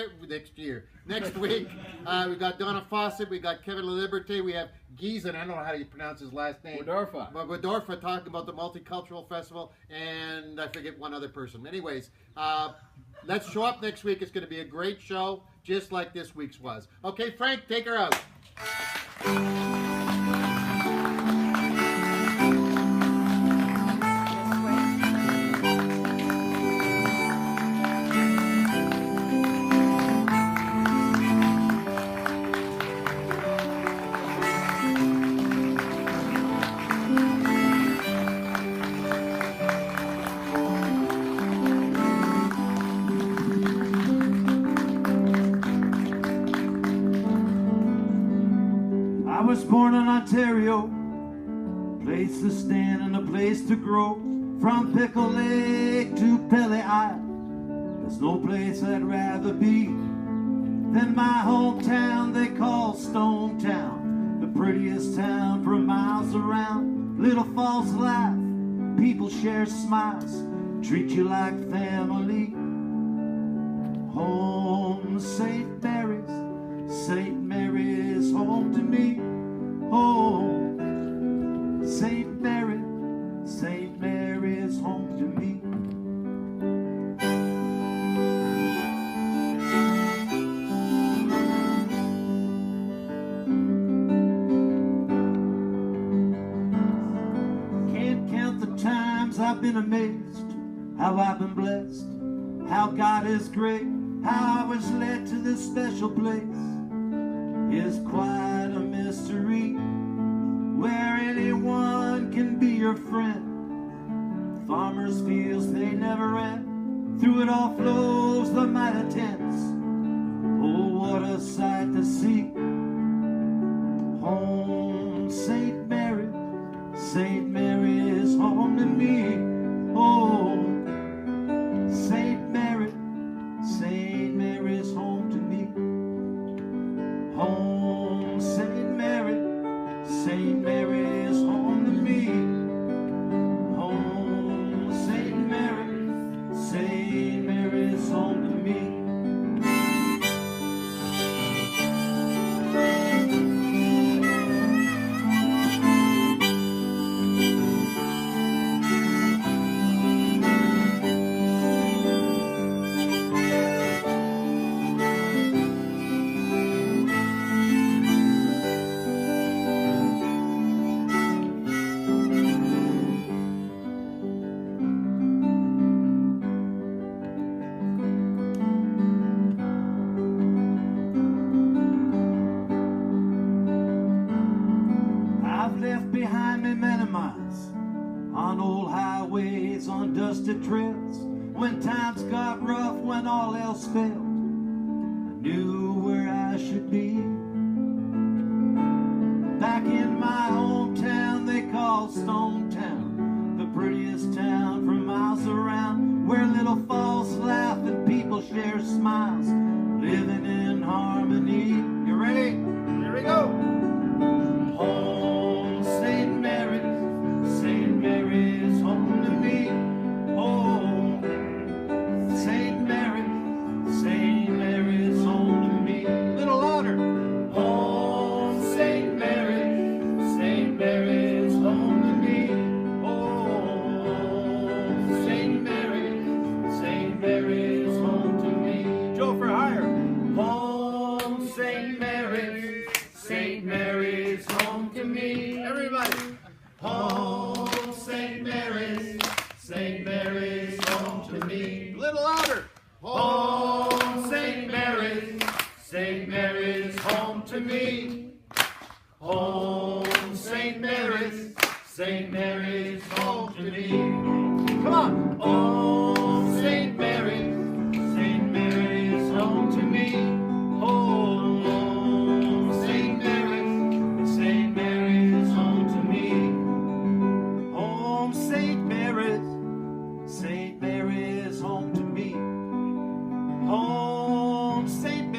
S3: We've got Donna Fawcett, we got Kevin LaLiberte, we have Giesen, I don't know how you pronounce his last name. Wadorfa talking about the Multicultural Festival, and I forget one other person. Anyways, let's show up next week. It's going to be a great show, just like this week's was. Okay, Frank, take her out.
S1: I was born in Ontario, place to stand and a place to grow. From Pickle Lake to Pelly Isle, there's no place I'd rather be than my hometown they call Stone Town. The prettiest town for miles around. Little false laugh, people share smiles, treat you like family. Home, St. Mary's, St. Mary's home to me. Home, St. Mary, St. Mary's home to me. Can't count the times I've been amazed, how I've been blessed, how God is great, how I was led to this special place. Is quite a mystery, where anyone can be your friend. Farmers' fields, they never end. Through it all flows the mighty Thames. Oh, what a sight to see. Home, St. Mary, St. Mary is home to me. Oh, St. Mary, St. Mary is home to me. Home, St. Mary, St. Mary is home to me. Home, St. Mary, St. Mary is home to me. On dusty trails, when times got rough, when all else failed, I knew where I should be. Back in my hometown they call Stone Town, the prettiest town for miles on St.